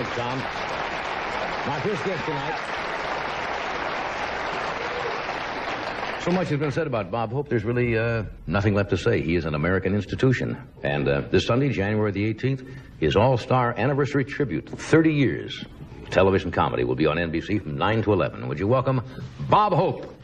Thanks, Tom. My first guest tonight. So much has been said about Bob Hope, there's really nothing left to say. He is an American institution. And this Sunday, January the 18th, his all-star anniversary tribute, 30 years. Television comedy will be on NBC from 9 to 11. Would you welcome Bob Hope?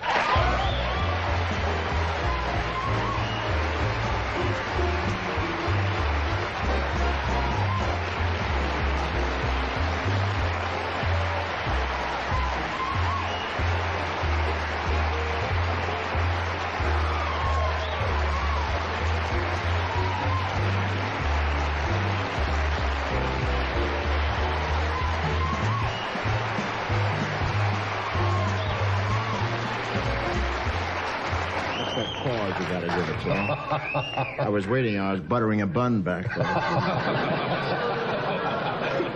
I was waiting. I was buttering a bun back there.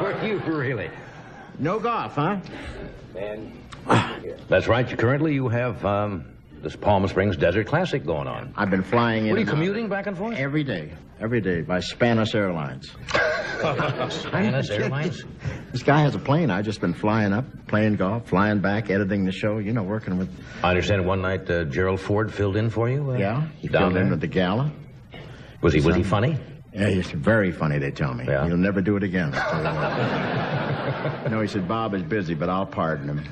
Were you really? No golf, huh? That's right. Currently, you have this Palm Springs Desert Classic going on. I've been flying in. What are you commuting back and forth? Every day by Spanish Airlines. Spanish Airlines? This guy has a plane. I've just been flying up, playing golf, flying back, editing the show, working with... I understand one night Gerald Ford filled in for you? Yeah, he filled in at the gala. Was he funny? Yeah, he's very funny, they tell me. Yeah. He'll never do it again. No, he said, Bob is busy, but I'll pardon him.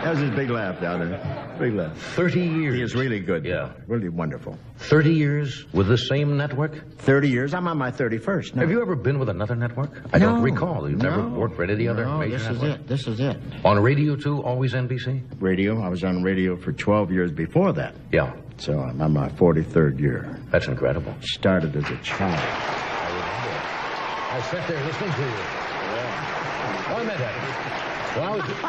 That was his big laugh down there. Big laugh. 30 years. He is really good. Yeah. Really wonderful. 30 years with the same network? 30 years. I'm on my 31st now. Have you ever been with another network? I don't recall. You've never worked for any other major network? This is it. On radio, too? Always NBC? Radio. I was on radio for 12 years before that. Yeah. So I'm on my 43rd year. That's incredible. Started as a child. I sat there listening to you. Yeah. Oh, I meant that.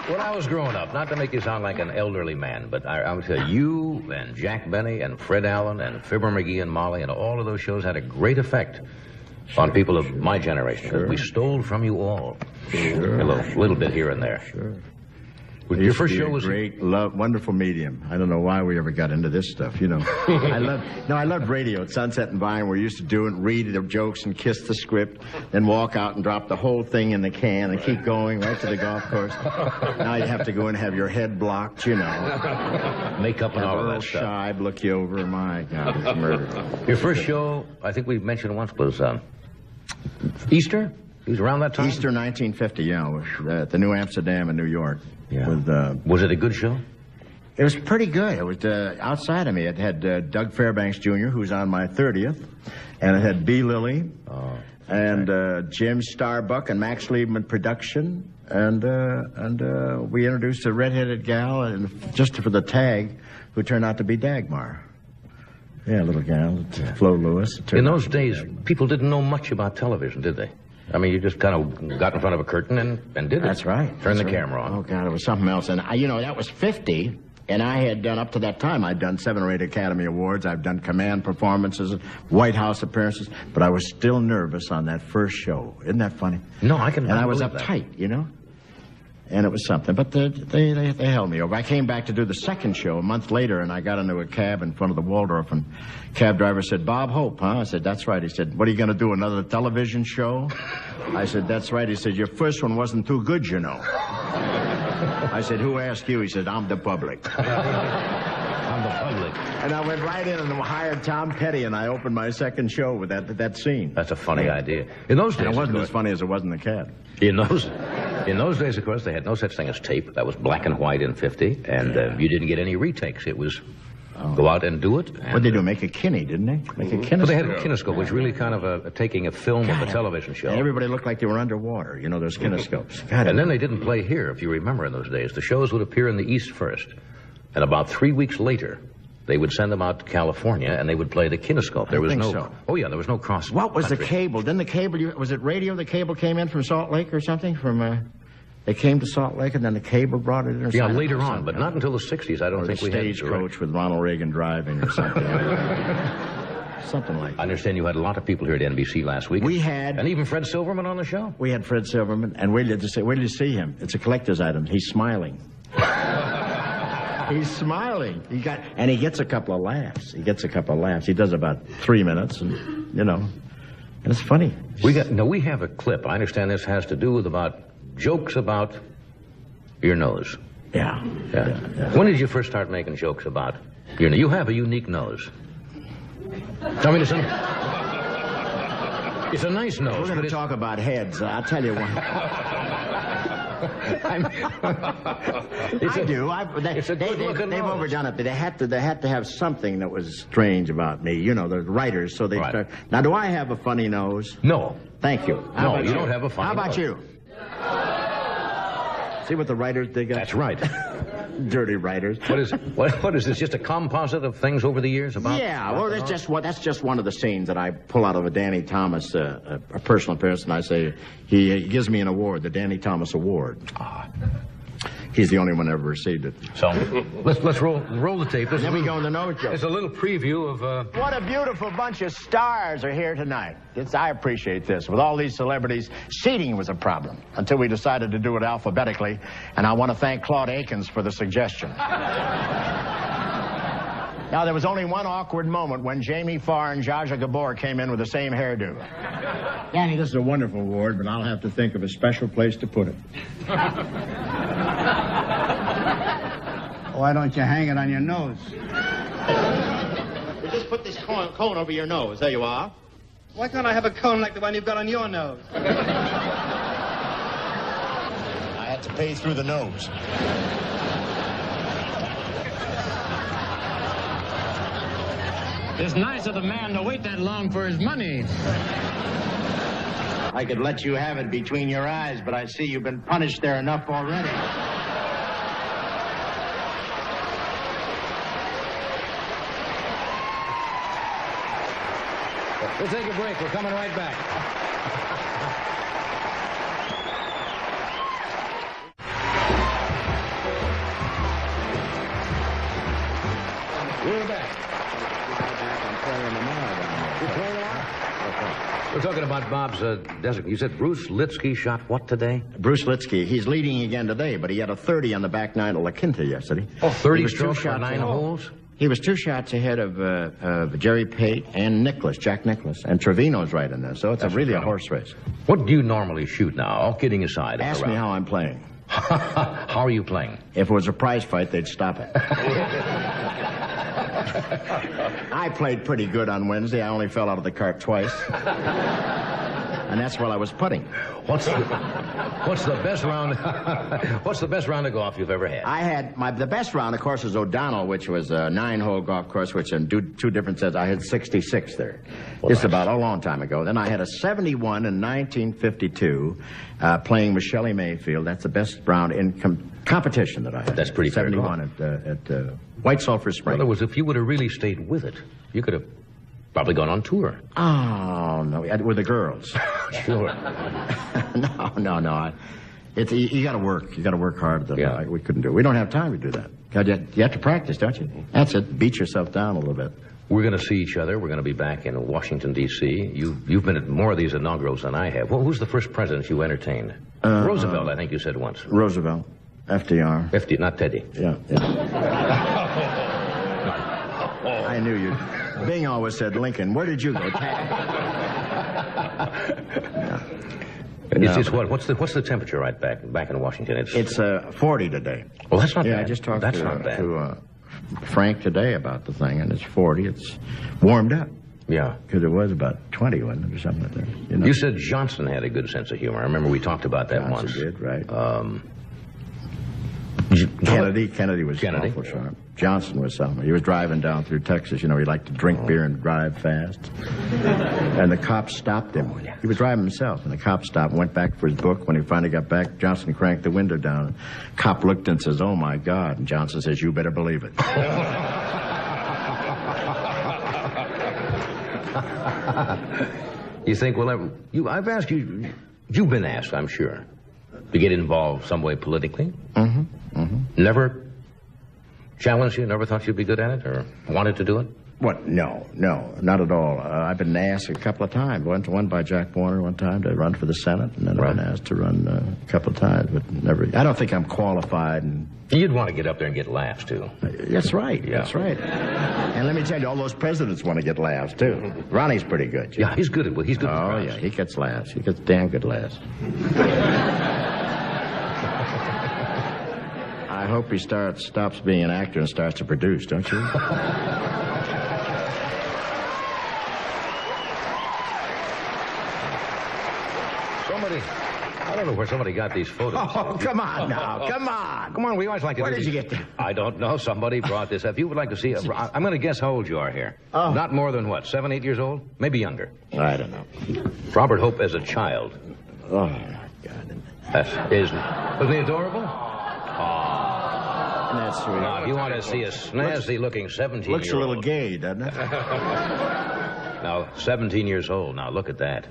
When I was growing up, not to make you sound like an elderly man, but I would tell you and Jack Benny and Fred Allen and Fibber McGee and Molly and all of those shows had a great effect on people of my generation. Because we stole from you all. Sure. A little bit here and there. Sure. Your first show was a great, wonderful medium. I don't know why we ever got into this stuff, I loved radio at Sunset and Vine. We used to do it, read the jokes and kiss the script, then walk out and drop the whole thing in the can and keep going right to the golf course. Now you have to go and have your head blocked, Makeup and all of that stuff. Shibe look you over. My God, it's murder. Your first show, I think we mentioned once, was Easter? It was around that time? Easter 1950, yeah. Was at the New Amsterdam in New York. Yeah. Was it a good show? It was pretty good. It was outside of me. It had Doug Fairbanks Jr., who's on my 30th, and it had B. Lilly, and Jim Starbuck and Max Liebman production, and we introduced a redheaded gal, and just for the tag, who turned out to be Dagmar. Yeah, a little gal, Flo Lewis. In those days, people didn't know much about television, did they? I mean, you just kind of got in front of a curtain and did it. That's right. Turned the camera on. Oh, God, it was something else. And, that was 50, and I had done, up to that time, I'd done 7 or 8 Academy Awards. I've done command performances, White House appearances, but I was still nervous on that first show. Isn't that funny? No, I can. And I was uptight, And it was something, but they held me over. I came back to do the second show a month later, and I got into a cab in front of the Waldorf, and cab driver said, Bob Hope, huh? I said, that's right. He said, what are you going to do, another television show? I said, that's right. He said, your first one wasn't too good, I said, who asked you? He said, I'm the public. I'm the public. And I went right in and hired Tom Petty, and I opened my second show with that scene. That's a funny idea. In those days, it wasn't as funny as it was in the cab. In those days, of course, they had no such thing as tape. That was black and white in 50, and you didn't get any retakes. It was go out and do it. What did they do? Make a kinney, didn't they? Make a kinescope. Well, they had a kinescope, which really kind of taking a film of a television show. And everybody looked like they were underwater, those kinescopes. And then they didn't play here, if you remember in those days. The shows would appear in the East first, and about 3 weeks later, they would send them out to California, and they would play the kinescope. There was no. So. Oh yeah, there was no cross. What was the cable? Didn't the cable? Was it radio? The cable came in from Salt Lake or something? They came to Salt Lake, and then the cable brought it in. Yeah, later on, but not until the 60s. I don't think we had stagecoach with Ronald Reagan driving or something. Something like that. I understand you had a lot of people here at NBC last week. We had, and even Fred Silverman on the show. We had Fred Silverman, and wait till you see him. It's a collector's item. He's smiling. He's smiling. He gets a couple of laughs. He does about 3 minutes, and And it's funny. We have a clip. I understand this has to do with jokes about your nose. Yeah. When did you first start making jokes about your nose? You have a unique nose. I mean, it's a nice nose. We're going to talk about heads. I'll tell you what. I do. It's a good-looking They've nose. overdone it. But they had to have something that was strange about me. You know, the writers. So they Right. start. Now, do I have a funny nose? No. Thank you. No, you don't have a funny How about nose. you? See what the writers dig up? That's right. Dirty writers. What is this? Just a composite of things over the years about? Yeah, well, that's just one of the scenes that I pull out of a Danny Thomas, a personal appearance, and I say he gives me an award, the Danny Thomas Award. He's the only one that ever received it. So let's roll the tape. Then we go in the nose joke. It's a little preview of. What a beautiful bunch of stars are here tonight. I appreciate this. With all these celebrities, seating was a problem until we decided to do it alphabetically, and I want to thank Claude Akins for the suggestion. Now, there was only one awkward moment when Jamie Farr and Zsa Zsa Gabor came in with the same hairdo. Danny, this is a wonderful award, but I'll have to think of a special place to put it. Why don't you hang it on your nose? Just put this cone over your nose. There you are. Why can't I have a cone like the one you've got on your nose? I had to pay through the nose. It's nice of the man to wait that long for his money. I could let you have it between your eyes, but I see you've been punished there enough already. We'll take a break. We're coming right back. We're back. We're talking about Bob's desert. You said Bruce Litsky shot what today? Bruce Litsky, he's leading again today, but he had a 30 on the back nine of La Quinta yesterday. Oh, 30 He was two strokes for shots 9 ahead. holes? He was 2 shots ahead of Jerry Pate and Jack Nicklaus. And Trevino's right in there, so it's really a horse race. What do you normally shoot now? All kidding aside. Ask me how I'm playing. How are you playing? If it was a prize fight, they'd stop it. I played pretty good on Wednesday. I only fell out of the cart twice. And that's while I was putting. What's the best round? What's the best round of golf you've ever had? I had the best round, of course, was O'Donnell, which was a 9-hole golf course, which in two different sets, I had 66 there. Just about a long time ago. Then I had a 71 in 1952, playing with Shelley Mayfield. That's the best round in competition that I had. That's pretty fair 71 at White Sulphur In Springs. other words, if you would have really stayed with it, you could have probably gone on tour. Oh, no, with the girls. Sure. No. You got to work. You got to work hard. Yeah. We couldn't do it. We don't have time to do that. You have to practice, don't you? That's it. Beat yourself down a little bit. We're going to see each other. We're going to be back in Washington, D.C. You've been at more of these inaugurals than I have. Well, who's the first president you entertained? Roosevelt, I think you said once. Roosevelt. FDR. FD, not Teddy. Yeah. I knew you. Bing always said Lincoln. Where did you go? It's what? What's the temperature right back in Washington? It's 40 today. Well, that's not bad. Yeah, I just talked That's not bad. to Frank today about the thing, and it's 40. It's warmed up. Yeah. Because it was about 20, wasn't it, or something like that? You know? You said Johnson had a good sense of humor. I remember we talked about that Johnson once. did, right. Kennedy was awful sharp. Johnson was something. He was driving down through Texas. You know, he liked to drink beer and drive fast. And the cops stopped him. He was driving himself, and the cop stopped and went back for his book. When he finally got back, Johnson cranked the window down. Cop looked and says, "Oh, my God." And Johnson says, "You better believe it." You think, well, I've asked you, you've been asked, I'm sure, to get involved some way politically. Mm-hmm. Never challenged you, never thought you'd be good at it or wanted to do it? What? No, not at all. I've been asked a couple of times. One by Jack Warner one time to run for the Senate, and then I've been asked to run a couple of times, but never. I don't think I'm qualified. And You'd want to get up there and get laughs, too. That's right. Yeah. That's right. And let me tell you, all those presidents want to get laughs, too. Ronnie's pretty good. Jim. Yeah, he's good at he's good at Oh, yeah, he gets laughs. He gets damn good laughs. I hope he stops being an actor and starts to produce, don't you? I don't know where somebody got these photos. Oh, come on now. Come on. Come on, we always like to Where do did these. you get them? I don't know. Somebody brought this. If you would like to see, I'm going to guess how old you are here. Oh. Not more than, what, 7, 8 years old? Maybe younger. I don't know. Robert Hope as a child. Oh, my God. Wasn't he adorable? That's sweet. Now, if you want to see a snazzy-looking 17-year-old... Looks a little gay, doesn't it? Now, 17 years old. Now, look at that.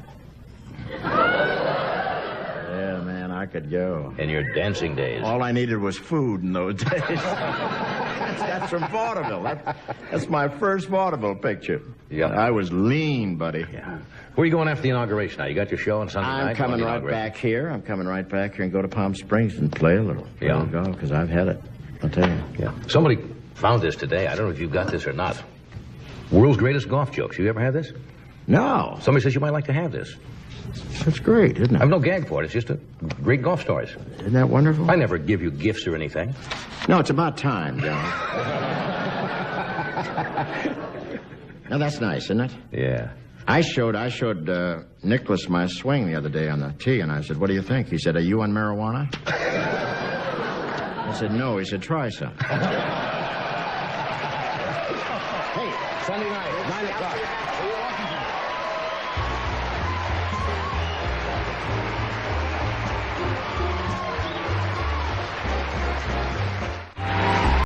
Yeah, man, I could go. In your dancing days. All I needed was food in those days. That's from vaudeville. That's my first vaudeville picture. Yeah. I was lean, buddy. Yeah. Where are you going after the inauguration now? You got your show on Sunday night? I'm coming right back here. I'm coming right back here and go to Palm Springs and play a little. Yeah. Go, because I've had it. I'll tell you. Yeah. Somebody found this today. I don't know if you've got this or not. World's greatest golf jokes. You ever had this? No. Somebody says you might like to have this. That's great, isn't it? I've no gag for it. It's just a great golf stories. Isn't that wonderful? I never give you gifts or anything. No, it's about time, John. Now, that's nice, isn't it? Yeah. I showed Nicholas my swing the other day on the tee, and I said, what do you think? He said, are you on marijuana? I said, no. He said, try some. Hey, Sunday night, 9 o'clock.